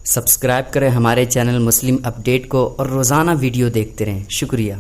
Subscribe کریں ہمارے channel مسلم update کو اور روزانہ ویڈیو دیکھتے رہیں، شکریہ۔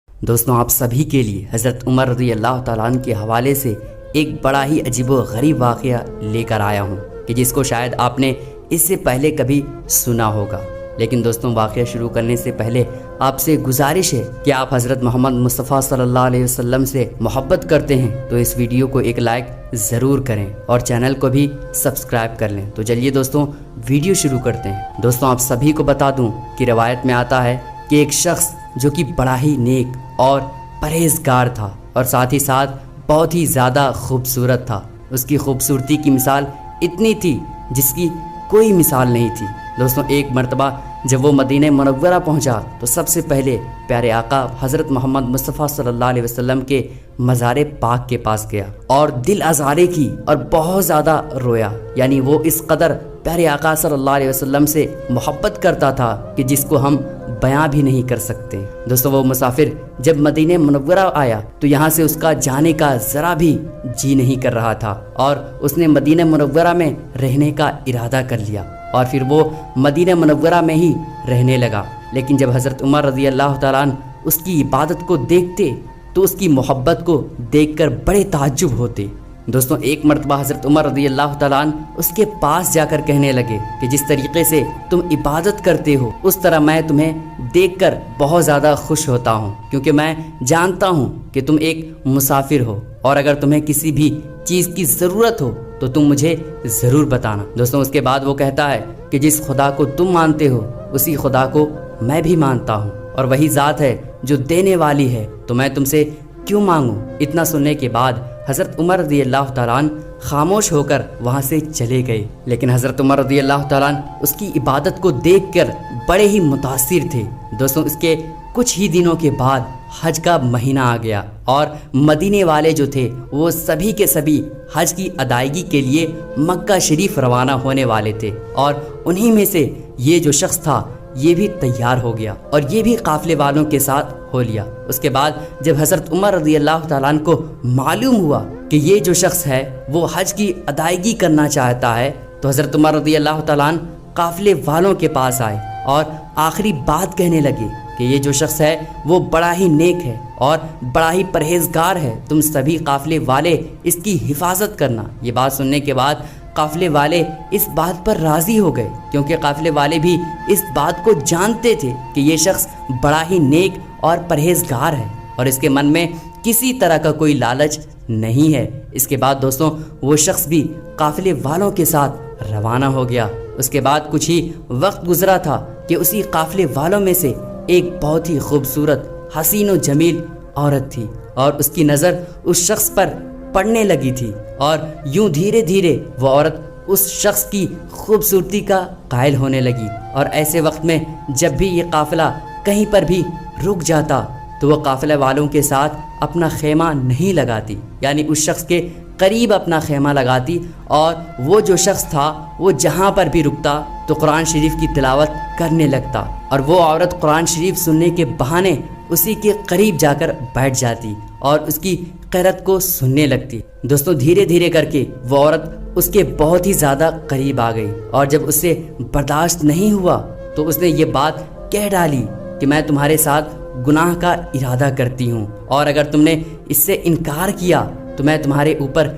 دوستوں، آپ سبھی کے لیے حضرت عمر رضی اللہ تعالیٰ عنہ کے حوالے سے ایک بڑا ہی عجیب و غریب واقعہ لے کر آیا ہوں کہ جس کو شاید آپ نے اس سے پہلے کبھی سنا ہوگا۔ لیکن دوستوں، واقعہ شروع کرنے سے پہلے آپ سے گزارش ہے کہ آپ حضرت محمد مصطفیٰ صلی اللہ علیہ وسلم سے محبت کرتے ہیں تو اس ویڈیو کو ایک لائک ضرور کریں اور چینل کو بھی سبسکرائب کر لیں۔ تو چلیے دوستوں، ویڈیو شروع کرتے ہیں۔ دوستوں، آپ سبھی کو بتا دوں کہ روایت میں آتا ہے کہ ایک شخص جو کہ بڑا ہی نیک اور پرہیزگار تھا اور ساتھ ہی ساتھ بہت ہی زیادہ خوبصورت تھا۔ اس کی خوبصورتی کی مثال اتنی تھی جس کی کوئی مثال نہیں تھی۔ دوستوں، ایک مرتبہ جب وہ مدینہ منورہ پہنچا تو سب سے پہلے پیارے آقا حضرت محمد مصطفیٰ صلی اللہ علیہ وسلم کے مزار پاک کے پاس گیا اور دل آزارے کی اور بہت زیادہ رویا۔ یعنی وہ اس قدر پیارے آقا صلی اللہ علیہ وسلم سے محبت کرتا تھا کہ جس کو ہم بیاں بھی نہیں کر سکتے۔ دوستوں، وہ مسافر جب مدینہ منورہ آیا تو یہاں سے اس کا جانے کا ذرا بھی جی نہیں کر رہا تھا اور اس نے مدینہ منورہ میں رہنے کا ارادہ کر لیا اور پھر وہ مدینہ منورہ میں ہی رہنے لگا۔ لیکن جب حضرت عمر رضی اللہ تعالیٰ عنہ اس کی عبادت کو دیکھتے تو اس کی محبت کو دیکھ کر بڑے تعجب ہوتے۔ دوستوں، ایک مرتبہ حضرت عمر رضی اللہ تعالیٰ عنہ اس کے پاس جا کر کہنے لگے کہ جس طریقے سے تم عبادت کرتے ہو اس طرح میں تمہیں دیکھ کر بہت زیادہ خوش ہوتا ہوں، کیونکہ میں جانتا ہوں کہ تم ایک مسافر ہو اور اگر تمہیں کسی بھی چیز کی ضرورت ہو تو تم مجھے ضرور بتانا۔ دوستوں، اس کے بعد وہ کہتا ہے کہ جس خدا کو تم مانتے ہو اسی خدا کو میں بھی مانتا ہوں اور وہی ذات ہے جو دینے والی ہے، تو میں تم سے کیوں مانگوں؟ اتنا سننے کے بعد حضرت عمر رضی اللہ تعالیٰ عنہ خاموش ہو کر وہاں سے چلے گئے۔ لیکن حضرت عمر رضی اللہ تعالیٰ عنہ اس کی عبادت کو دیکھ کر بڑے ہی متاثر تھے۔ دوستوں، اس کے کچھ ہی دنوں کے بعد حج کا مہینہ آ گیا اور مدینے والے جو تھے وہ سبھی کے سبھی حج کی ادائیگی کے لیے مکہ شریف روانہ ہونے والے تھے اور انہی میں سے یہ جو شخص تھا یہ بھی تیار ہو گیا اور یہ بھی قافلے والوں کے ساتھ ہو لیا۔ اس کے بعد جب حضرت عمر رضی اللہ تعالیٰ عنہ کو معلوم ہوا کہ یہ جو شخص ہے وہ حج کی ادائیگی کرنا چاہتا ہے تو حضرت عمر رضی اللہ تعالیٰ عنہ قافلے والوں کے پاس آئے اور آخری بات کہنے لگے کہ یہ جو شخص ہے وہ بڑا ہی نیک ہے اور بڑا ہی پرہیزگار ہے، تم سبھی قافلے والے اس کی حفاظت کرنا۔ یہ بات سننے کے بعد قافلے والے اس بات پر راضی ہو گئے، کیونکہ قافلے والے بھی اس بات کو جانتے تھے کہ یہ شخص بڑا ہی نیک اور پرہیزگار ہے اور اس کے من میں کسی طرح کا کوئی لالچ نہیں ہے۔ اس کے بعد دوستوں، وہ شخص بھی قافلے والوں کے ساتھ روانہ ہو گیا۔ اس کے بعد کچھ ہی وقت گزرا تھا کہ اسی قافلے والوں میں سے ایک بہت ہی خوبصورت حسین و جمیل عورت تھی اور اس کی نظر اس شخص پر پڑنے لگی تھی اور یوں دھیرے دھیرے وہ عورت اس شخص کی خوبصورتی کا قائل ہونے لگی۔ اور ایسے وقت میں جب بھی یہ قافلہ کہیں پر بھی رک جاتا تو وہ قافلے والوں کے ساتھ اپنا خیمہ نہیں لگاتی، یعنی اس شخص کے قریب اپنا خیمہ لگاتی اور وہ جو شخص تھا وہ جہاں پر بھی رکتا تو قرآن شریف کی تلاوت کرنے لگتا اور وہ عورت قرآن شریف سننے کے بہانے اسی کے قریب جا کر بیٹھ جاتی اور اس کی قرأت کو سننے لگتی۔ دوستوں، دھیرے دھیرے کر کے وہ عورت اس کے بہت ہی زیادہ قریب آ گئی اور جب اس سے برداشت نہیں ہوا تو اس نے یہ بات کہہ ڈالی کہ میں تمہارے ساتھ گناہ کا ارادہ کرتی ہوں اور اگر تم نے اس سے انکار کیا تو میں تمہارے اوپر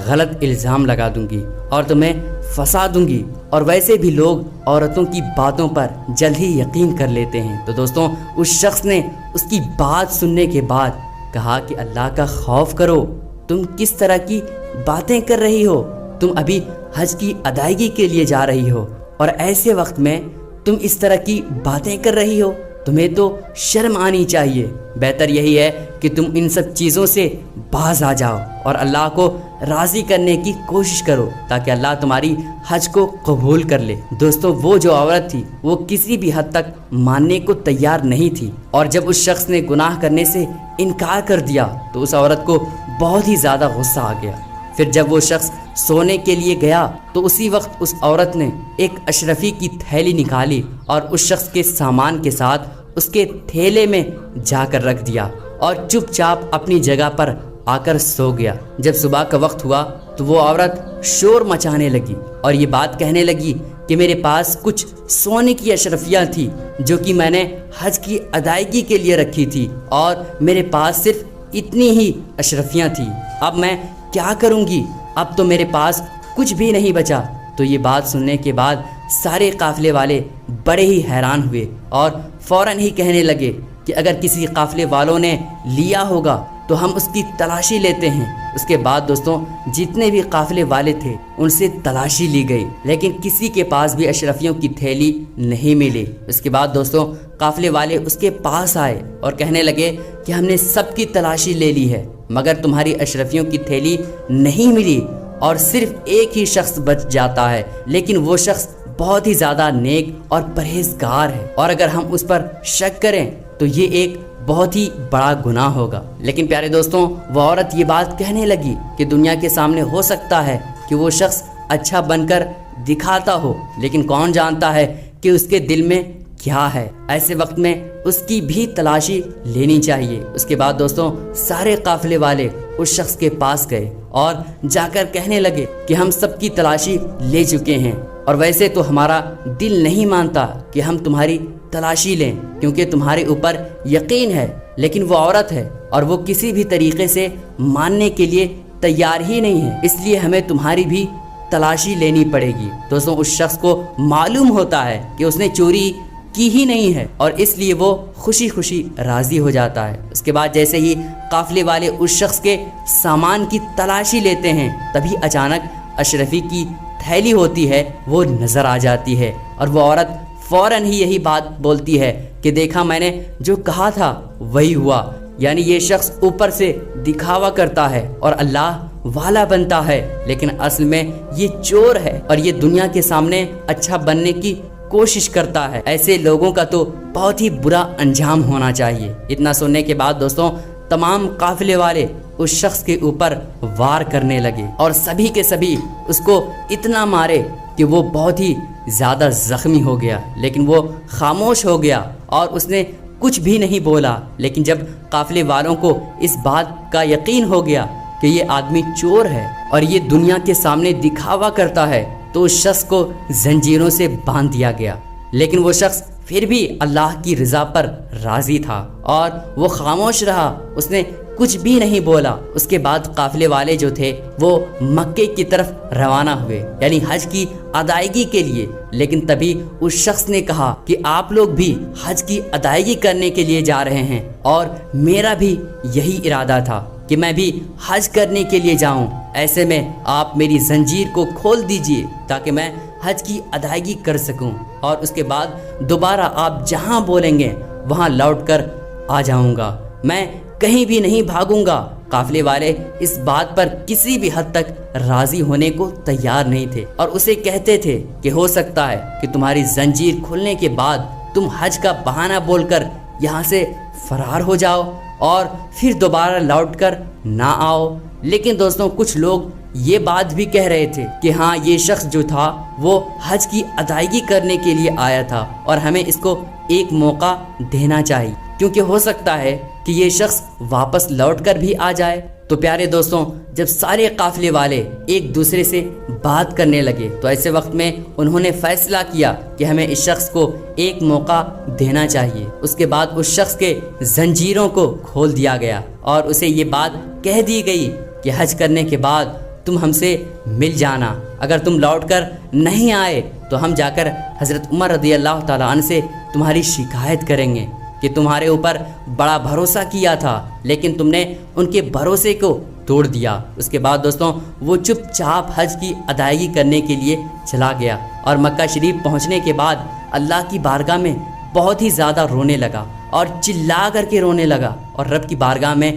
غلط الزام لگا دوں گی اور تمہیں پھنسا دوں گی، اور ویسے بھی لوگ عورتوں کی باتوں پر جلد ہی یقین کر لیتے ہیں۔ تو دوستوں، اس شخص نے اس کی بات سننے کے بعد کہا کہ اللہ کا خوف کرو، تم کس طرح کی باتیں کر رہی ہو؟ تم ابھی حج کی ادائیگی کے لیے جا رہی ہو اور ایسے وقت میں تم اس طرح کی باتیں کر رہی ہو، تمہیں تو شرم آنی چاہیے۔ بہتر یہی ہے کہ تم ان سب چیزوں سے باز آ جاؤ اور اللہ کو راضی کرنے کی کوشش کرو تاکہ اللہ تمہاری حج کو قبول کر لے۔ دوستوں، وہ جو عورت تھی وہ کسی بھی حد تک ماننے کو تیار نہیں تھی اور جب اس شخص نے گناہ کرنے سے انکار کر دیا تو اس عورت کو بہت ہی زیادہ غصہ آ گیا۔ پھر جب وہ شخص سونے کے لیے گیا تو اسی وقت اس عورت نے ایک اشرفی کی تھیلی نکالی اور اس شخص کے سامان کے ساتھ اس کے تھیلے میں جا کر رکھ دیا اور چپ چاپ اپنی جگہ پر آ کر سو گیا۔ جب صبح کا وقت ہوا تو وہ عورت شور مچانے لگی اور یہ بات کہنے لگی کہ میرے پاس کچھ سونے کی اشرفیاں تھی جو کہ میں نے حج کی ادائیگی کے لیے رکھی تھی، اور میرے پاس صرف اتنی ہی اشرفیاں تھیں، اب میں کیا کروں گی؟ اب تو میرے پاس کچھ بھی نہیں بچا۔ تو یہ بات سننے کے بعد سارے قافلے والے بڑے ہی حیران ہوئے اور فوراً ہی کہنے لگے کہ اگر کسی قافلے والوں نے لیا ہوگا تو ہم اس کی تلاشی لیتے ہیں۔ اس کے بعد دوستوں جتنے بھی قافلے والے تھے ان سے تلاشی لی گئی، لیکن کسی کے پاس بھی اشرفیوں کی تھیلی نہیں ملی۔ اس کے بعد دوستوں قافلے والے اس کے پاس آئے اور کہنے لگے کہ ہم نے سب کی تلاشی لے لی ہے مگر تمہاری اشرفیوں کی تھیلی نہیں ملی، اور صرف ایک ہی شخص بچ جاتا ہے، لیکن وہ شخص بہت ہی زیادہ نیک اور پرہیزگار ہے، اور اگر ہم اس پر شک کریں تو یہ ایک بہت ہی بڑا گناہ ہوگا۔ لیکن پیارے دوستوں وہ عورت یہ بات کہنے لگی کہ دنیا کے سامنے ہو سکتا ہے کہ وہ شخص اچھا بن کر دکھاتا ہو، لیکن کون جانتا ہے کہ اس کے دل میں کیا ہے؟ ایسے وقت میں اس کی بھی تلاشی لینی چاہیے۔ اس کے بعد دوستوں سارے قافلے والے اس شخص کے پاس گئے اور جا کر کہنے لگے کہ ہم سب کی تلاشی لے چکے ہیں، اور ویسے تو ہمارا دل نہیں مانتا کہ ہم تمہاری تلاشی لیں کیونکہ تمہارے اوپر یقین ہے، لیکن وہ عورت ہے اور وہ کسی بھی طریقے سے ماننے کے لیے تیار ہی نہیں ہے، اس لیے ہمیں تمہاری بھی تلاشی لینی پڑے گی۔ دوستوں اس شخص کو معلوم ہوتا ہے کہ اس نے چوری کی ہی نہیں ہے، اور اس لیے وہ خوشی خوشی راضی ہو جاتا ہے۔ اس کے بعد جیسے ہی قافلے والے اس شخص کے سامان کی تلاشی لیتے ہیں تبھی اچانک اشرفی کی تھیلی ہوتی ہے وہ نظر آ جاتی ہے، اور وہ عورت فوراً ہی یہی بات بولتی ہے کہ دیکھا میں نے جو کہا تھا وہی ہوا، یعنی یہ شخص اوپر سے دکھاوا کرتا ہے اور اللہ والا بنتا ہے، لیکن اصل میں یہ چور ہے اور یہ دنیا کے سامنے اچھا بننے کی کوشش کرتا ہے۔ ایسے لوگوں کا تو بہت ہی برا انجام ہونا چاہیے۔ اتنا سننے کے بعد دوستوں تمام قافلے والے اس شخص کے اوپر وار کرنے لگے اور سبھی کے سبھی اس کو اتنا مارے کہ وہ بہت ہی زیادہ زخمی ہو گیا، لیکن وہ خاموش ہو گیا اور اس نے کچھ بھی نہیں بولا۔ لیکن جب قافلے والوں کو اس بات کا یقین ہو گیا کہ یہ آدمی چور ہے اور یہ دنیا کے سامنے دکھاوا کرتا ہے تو اس شخص کو زنجیروں سے باندھ دیا گیا، لیکن وہ شخص پھر بھی اللہ کی رضا پر راضی تھا اور وہ خاموش رہا، اس نے کچھ بھی نہیں بولا۔ اس کے بعد قافلے والے جو تھے وہ مکے کی طرف روانہ ہوئے، یعنی حج کی ادائیگی کے لیے، لیکن تبھی اس شخص نے کہا کہ آپ لوگ بھی حج کی ادائیگی کرنے کے لیے جا رہے ہیں اور میرا بھی یہی ارادہ تھا کہ میں بھی حج کرنے کے لیے جاؤں، ایسے میں آپ میری زنجیر کو کھول دیجئے تاکہ میں حج کی ادائیگی کر سکوں، اور اس کے بعد دوبارہ آپ جہاں بولیں گے وہاں لوٹ کر آ جاؤں گا، میں کہیں بھی نہیں بھاگوں گا۔ قافلے والے اس بات پر کسی بھی حد تک راضی ہونے کو تیار نہیں تھے اور اسے کہتے تھے کہ ہو سکتا ہے کہ تمہاری زنجیر کھلنے کے بعد تم حج کا بہانہ بول کر یہاں سے فرار ہو جاؤ اور پھر دوبارہ لوٹ کر نہ آؤ۔ لیکن دوستوں کچھ لوگ یہ بات بھی کہہ رہے تھے کہ ہاں یہ شخص جو تھا وہ حج کی ادائیگی کرنے کے لیے آیا تھا اور ہمیں اس کو ایک موقع دینا چاہیے، کیونکہ ہو سکتا ہے کہ یہ شخص واپس لوٹ کر بھی آ جائے۔ تو پیارے دوستوں جب سارے قافلے والے ایک دوسرے سے بات کرنے لگے تو ایسے وقت میں انہوں نے فیصلہ کیا کہ ہمیں اس شخص کو ایک موقع دینا چاہیے۔ اس کے بعد اس شخص کے زنجیروں کو کھول دیا گیا اور اسے یہ بات کہہ دی گئی کہ حج کرنے کے بعد تم ہم سے مل جانا، اگر تم لوٹ کر نہیں آئے تو ہم جا کر حضرت عمر رضی اللہ تعالیٰ عنہ سے تمہاری شکایت کریں گے کہ تمہارے اوپر بڑا بھروسہ کیا تھا لیکن تم نے ان کے بھروسے کو توڑ دیا۔ اس کے بعد دوستوں وہ چپ چاپ حج کی ادائیگی کرنے کے لیے چلا گیا اور مکہ شریف پہنچنے کے بعد اللہ کی بارگاہ میں بہت ہی زیادہ رونے لگا اور چلا کر کے رونے لگا اور رب کی بارگاہ میں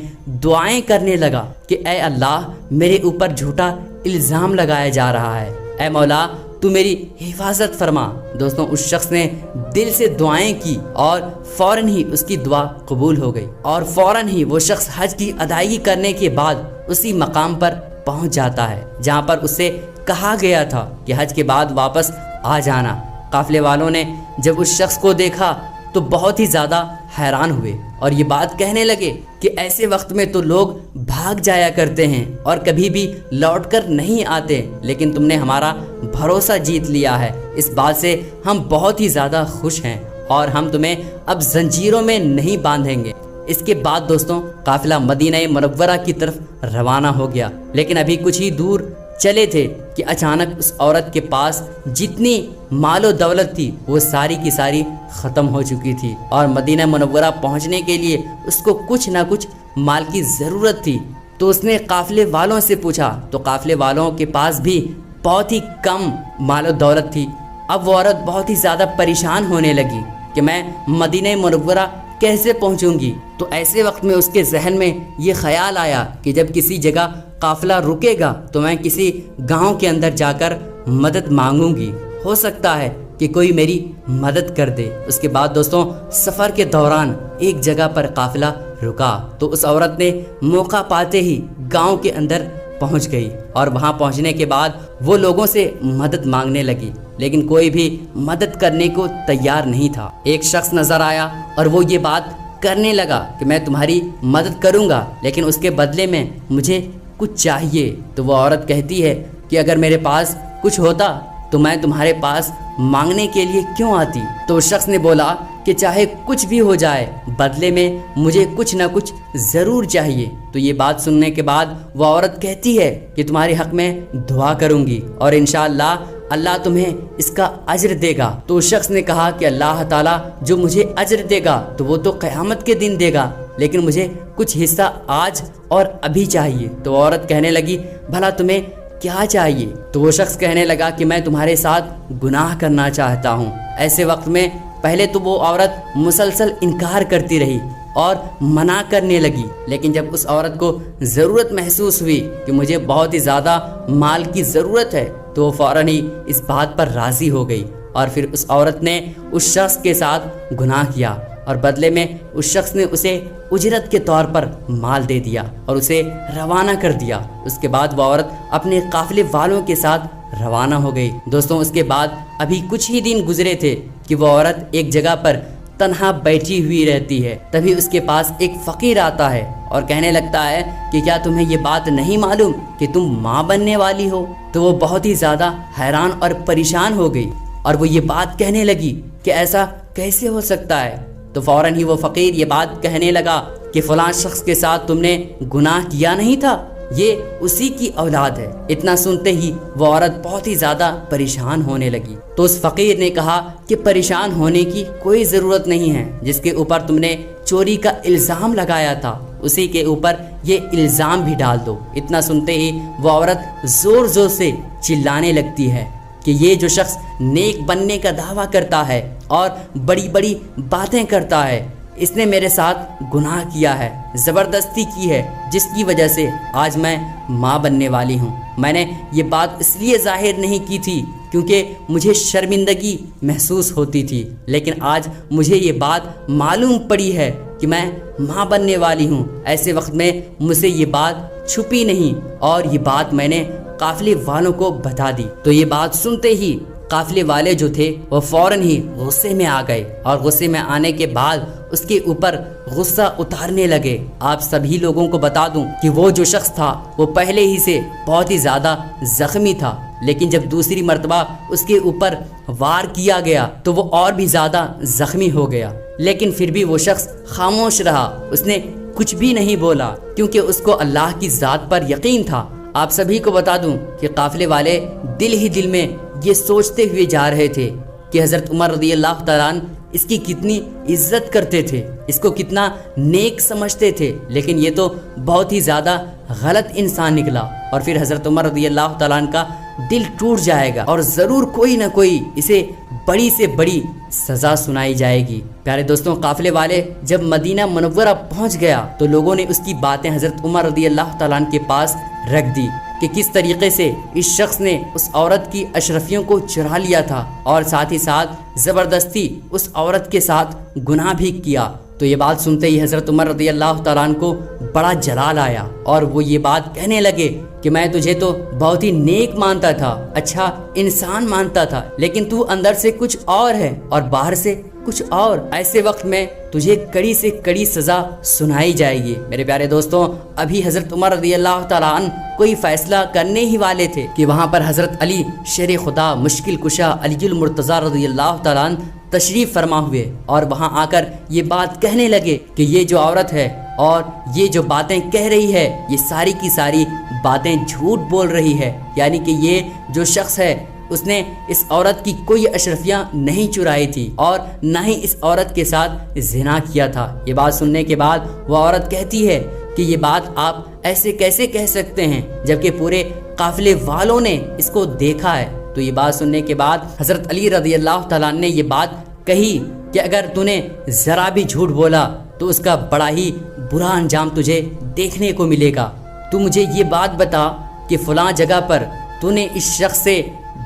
دعائیں کرنے لگا کہ اے اللہ میرے اوپر جھوٹا الزام لگایا جا رہا ہے، اے مولا تو میری حفاظت فرما۔ دوستوں اس شخص نے دل سے دعائیں کی اور فوراً ہی اس کی دعا قبول ہو گئی اور فوراً ہی وہ شخص حج کی ادائیگی کرنے کے بعد اسی مقام پر پہنچ جاتا ہے جہاں پر اس سے کہا گیا تھا کہ حج کے بعد واپس آ جانا۔ قافلے والوں نے جب اس شخص کو دیکھا تو بہت ہی زیادہ حیران ہوئے اور یہ بات کہنے لگے کہ ایسے وقت میں تو لوگ بھاگ جایا کرتے ہیں اور کبھی بھی لوٹ کر نہیں آتے، لیکن تم نے ہمارا بھروسہ جیت لیا ہے، اس بات سے ہم بہت ہی زیادہ خوش ہیں اور ہم تمہیں اب زنجیروں میں نہیں باندھیں گے۔ اس کے بعد دوستوں قافلہ مدینہ منورہ کی طرف روانہ ہو گیا، لیکن ابھی کچھ ہی دور چلے تھے کہ اچانک اس عورت کے پاس جتنی مال و دولت تھی وہ ساری کی ساری ختم ہو چکی تھی، اور مدینہ منورہ پہنچنے کے لیے اس کو کچھ نہ کچھ مال کی ضرورت تھی۔ تو اس نے قافلے والوں سے پوچھا تو قافلے والوں کے پاس بھی بہت ہی کم مال و دولت تھی۔ اب وہ عورت بہت ہی زیادہ پریشان ہونے لگی کہ میں مدینہ منورہ کیسے پہنچوں گی۔ تو ایسے وقت میں اس کے ذہن میں یہ خیال آیا کہ جب کسی جگہ قافلہ رکے گا تو میں کسی گاؤں کے اندر جا کر مدد مانگوں گی، ہو سکتا ہے کہ کوئی میری مدد کر دے۔ اس کے بعد دوستوں سفر کے دوران ایک جگہ پر قافلہ رکا تو اس عورت نے موقع پاتے ہی گاؤں کے اندر پہنچ گئی، اور وہاں پہنچنے کے بعد وہ لوگوں سے مدد مانگنے لگی، لیکن کوئی بھی مدد کرنے کو تیار نہیں تھا۔ ایک شخص نظر آیا اور وہ یہ بات کرنے لگا کہ میں تمہاری مدد کروں گا، لیکن اس کے بدلے میں مجھے کچھ چاہیے۔ تو وہ عورت کہتی ہے کہ اگر میرے پاس کچھ ہوتا تو میں تمہارے پاس مانگنے کے لیے کیوں آتی؟ تو اس شخص نے بولا کہ چاہے کچھ بھی ہو جائے بدلے میں مجھے کچھ نہ کچھ ضرور چاہیے۔ تو یہ بات سننے کے بعد وہ عورت کہتی ہے کہ تمہارے حق میں دعا کروں گی اور انشاءاللہ اللہ تمہیں اس کا اجر دے گا۔ تو اس شخص نے کہا کہ اللہ تعالیٰ جو مجھے اجر دے گا تو وہ تو قیامت کے دن دے گا، لیکن مجھے کچھ حصہ آج اور ابھی چاہیے۔ تو وہ عورت کہنے لگی بھلا تمہیں کیا چاہیے؟ تو وہ شخص کہنے لگا کہ میں تمہارے ساتھ گناہ کرنا چاہتا ہوں۔ ایسے وقت میں پہلے تو وہ عورت مسلسل انکار کرتی رہی اور منع کرنے لگی، لیکن جب اس عورت کو ضرورت محسوس ہوئی کہ مجھے بہت ہی زیادہ مال کی ضرورت ہے تو وہ فوراً ہی اس بات پر راضی ہو گئی، اور پھر اس عورت نے اس شخص کے ساتھ گناہ کیا اور بدلے میں اس شخص نے اسے اجرت کے طور پر مال دے دیا اور اسے روانہ کر دیا۔ اس کے بعد وہ عورت اپنے قافلے والوں کے ساتھ روانہ ہو گئی۔ دوستوں اس کے بعد ابھی کچھ ہی دن گزرے تھے کہ وہ عورت ایک جگہ پر تنہا بیٹھی ہوئی رہتی ہے، تبھی اس کے پاس ایک فقیر آتا ہے اور کہنے لگتا ہے کہ کیا تمہیں یہ بات نہیں معلوم کہ تم ماں بننے والی ہو؟ تو وہ بہت ہی زیادہ حیران اور پریشان ہو گئی اور وہ یہ بات کہنے لگی کہ ایسا کیسے ہو سکتا ہے؟ تو فوراً ہی وہ فقیر یہ بات کہنے لگا کہ فلاں شخص کے ساتھ تم نے گناہ کیا نہیں تھا، یہ اسی کی اولاد ہے۔ اتنا سنتے ہی وہ عورت بہت ہی زیادہ پریشان ہونے لگی۔ تو اس فقیر نے کہا کہ پریشان ہونے کی کوئی ضرورت نہیں ہے، جس کے اوپر تم نے چوری کا الزام لگایا تھا اسی کے اوپر یہ الزام بھی ڈال دو۔ اتنا سنتے ہی وہ عورت زور زور سے چلانے لگتی ہے کہ یہ جو شخص نیک بننے کا دعویٰ کرتا ہے اور بڑی بڑی باتیں کرتا ہے، اس نے میرے ساتھ گناہ کیا ہے، زبردستی کی ہے، جس کی وجہ سے آج میں ماں بننے والی ہوں۔ میں نے یہ بات اس لیے ظاہر نہیں کی تھی کیونکہ مجھے شرمندگی محسوس ہوتی تھی، لیکن آج مجھے یہ بات معلوم پڑی ہے کہ میں ماں بننے والی ہوں۔ ایسے وقت میں مجھ سے یہ بات چھپی نہیں اور یہ بات میں نے قافلے والوں کو بتا دی۔ تو یہ بات سنتے ہی قافلے والے جو تھے وہ فوراً ہی غصے میں آ گئے اور غصے میں آنے کے بعد اس کے اوپر غصہ اتارنے لگے۔ آپ سبھی لوگوں کو بتا دوں کہ وہ جو شخص تھا وہ پہلے ہی سے بہت ہی زیادہ زخمی تھا، لیکن جب دوسری مرتبہ اس کے اوپر وار کیا گیا تو وہ اور بھی زیادہ زخمی ہو گیا، لیکن پھر بھی وہ شخص خاموش رہا، اس نے کچھ بھی نہیں بولا کیونکہ اس کو اللہ کی ذات پر یقین تھا۔ آپ سبھی کو بتا دوں کہ قافلے والے دل ہی دل میں یہ سوچتے ہوئے جا رہے تھے کہ حضرت عمر رضی اللہ تعالیٰ عنہ اس کی کتنی عزت کرتے تھے، اس کو کتنا نیک سمجھتے تھے، لیکن یہ تو بہت ہی زیادہ غلط انسان نکلا، اور پھر حضرت عمر رضی اللہ تعالیٰ عنہ کا دل ٹوٹ جائے گا اور ضرور کوئی نہ کوئی اسے بڑی سے بڑی سزا سنائی جائے گی۔ پیارے دوستوں، قافلے والے جب مدینہ منورہ پہنچ گیا تو لوگوں نے اس کی باتیں حضرت عمر رضی اللہ تعالیٰ عنہ کے پاس رکھ دی کہ کس طریقے سے اس شخص نے اس عورت کی اشرفیوں کو چرا لیا تھا اور ساتھ ہی ساتھ زبردستی اس عورت کے ساتھ گناہ بھی کیا۔ تو یہ بات سنتے ہی حضرت عمر رضی اللہ تعالیٰ عنہ کو بڑا جلال آیا اور وہ یہ بات کہنے لگے کہ میں تجھے تو بہت ہی نیک مانتا تھا، اچھا انسان مانتا تھا، لیکن تو اندر سے کچھ اور ہے اور باہر سے کچھ اور، ایسے وقت میں تجھے کڑی سے کڑی سزا سنائی جائے گی۔ میرے پیارے دوستوں، ابھی حضرت عمر رضی اللہ تعالیٰ عنہ کوئی فیصلہ کرنے ہی والے تھے کہ وہاں پر حضرت علی شیر خدا مشکل کشا علی المرتضیٰ رضی اللہ تعالیٰ عنہ تشریف فرما ہوئے، اور وہاں آ کر یہ بات کہنے لگے کہ یہ جو عورت ہے اور یہ جو باتیں کہہ رہی ہے، یہ ساری کی ساری باتیں جھوٹ بول رہی ہے، یعنی کہ یہ جو شخص ہے اس نے اس عورت کی کوئی اشرفیاں نہیں چرائی تھی اور نہ ہی اس عورت کے ساتھ زنا کیا تھا۔ یہ بات سننے کے بعد وہ عورت کہتی ہے کہ یہ بات آپ ایسے کیسے کہہ سکتے ہیں جبکہ پورے قافلے والوں نے اس کو دیکھا ہے۔ تو یہ بات سننے کے بعد حضرت علی رضی اللہ تعالیٰ عنہ نے یہ بات کہی کہ اگر تو نے ذرا بھی جھوٹ بولا تو اس کا بڑا ہی برا انجام تجھے دیکھنے کو ملے گا۔ تو مجھے یہ بات بتا کہ فلاں جگہ پر تو نے اس شخص سے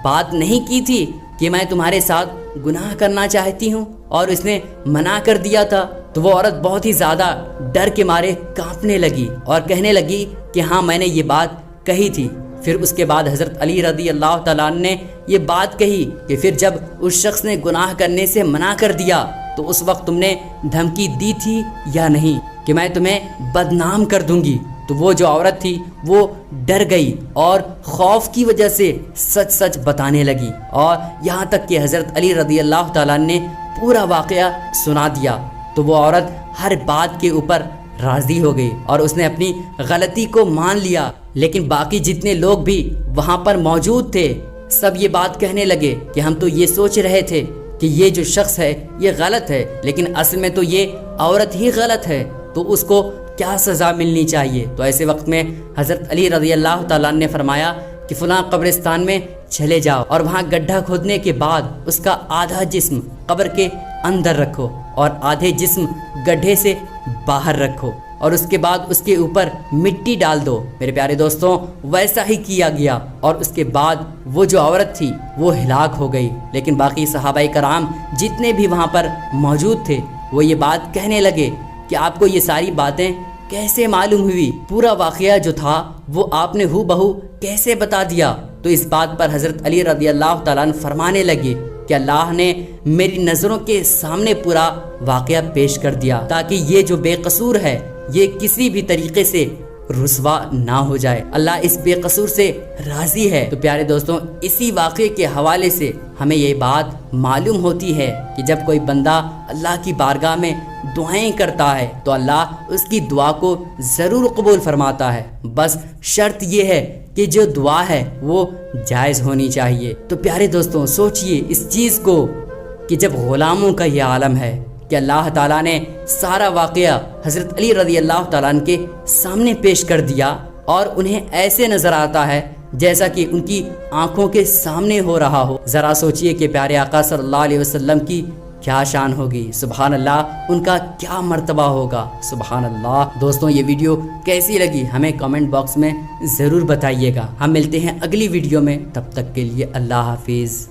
بات نہیں کی تھی کہ میں تمہارے ساتھ گناہ کرنا چاہتی ہوں، اور اس نے منع کر دیا تھا۔ تو وہ عورت بہت ہی زیادہ ڈر کے مارے کانپنے لگی اور کہنے لگی کہ ہاں میں نے یہ بات کہی تھی۔ پھر اس کے بعد حضرت علی رضی اللہ تعالیٰ عنہ نے یہ بات کہی کہ پھر جب اس شخص نے گناہ کرنے سے منع کر دیا تو اس وقت تم نے دھمکی دی تھی یا نہیں کہ میں تمہیں بدنام کر دوں گی؟ تو وہ جو عورت تھی وہ ڈر گئی اور خوف کی وجہ سے سچ سچ بتانے لگی، اور یہاں تک کہ حضرت علی رضی اللہ تعالیٰ نے پورا واقعہ سنا دیا۔ تو وہ عورت ہر بات کے اوپر راضی ہو گئی اور اس نے اپنی غلطی کو مان لیا، لیکن باقی جتنے لوگ بھی وہاں پر موجود تھے سب یہ بات کہنے لگے کہ ہم تو یہ سوچ رہے تھے کہ یہ جو شخص ہے یہ غلط ہے، لیکن اصل میں تو یہ عورت ہی غلط ہے، تو اس کو کیا سزا ملنی چاہیے۔ تو ایسے وقت میں حضرت علی رضی اللہ تعالیٰ نے فرمایا کہ فلاں قبرستان میں چلے جاؤ اور وہاں گڈھا کھودنے کے بعد اس کا آدھا جسم قبر کے اندر رکھو اور آدھے جسم گڈھے سے باہر رکھو، اور اس کے بعد اس کے اوپر مٹی ڈال دو۔ میرے پیارے دوستوں، ویسا ہی کیا گیا، اور اس کے بعد وہ جو عورت تھی وہ ہلاک ہو گئی، لیکن باقی صحابہ کرام جتنے بھی وہاں پر موجود تھے وہ یہ بات کہنے لگے کہ آپ کو یہ ساری باتیں کیسے معلوم ہوئی؟ پورا واقعہ جو تھا وہ آپ نے ہو بہو کیسے بتا دیا؟ تو اس بات پر حضرت علی رضی اللہ تعالیٰ عنہ فرمانے لگے کہ اللہ نے میری نظروں کے سامنے پورا واقعہ پیش کر دیا تاکہ یہ جو بے قصور ہے یہ کسی بھی طریقے سے رسوا نہ ہو جائے، اللہ اس بے قصور سے راضی ہے۔ تو پیارے دوستوں، اسی واقعے کے حوالے سے ہمیں یہ بات معلوم ہوتی ہے کہ جب کوئی بندہ اللہ کی بارگاہ میں دعائیں کرتا ہے تو اللہ اس کی دعا کو ضرور قبول فرماتا ہے، بس شرط یہ ہے کہ جو دعا ہے وہ جائز ہونی چاہیے۔ تو پیارے دوستوں، سوچئے اس چیز کو کہ جب غلاموں کا یہ عالم ہے کہ اللہ تعالیٰ نے سارا واقعہ حضرت علی رضی اللہ تعالیٰ عنہ کے سامنے پیش کر دیا اور انہیں ایسے نظر آتا ہے جیسا کہ ان کی آنکھوں کے سامنے ہو رہا ہو۔ ذرا سوچئے کہ پیارے آقا صلی اللہ علیہ وسلم کی کیا شان ہوگی، سبحان اللہ، ان کا کیا مرتبہ ہوگا، سبحان اللہ۔ دوستوں، یہ ویڈیو کیسی لگی ہمیں کامنٹ باکس میں ضرور بتائیے گا۔ ہم ملتے ہیں اگلی ویڈیو میں، تب تک کے لیے اللہ حافظ۔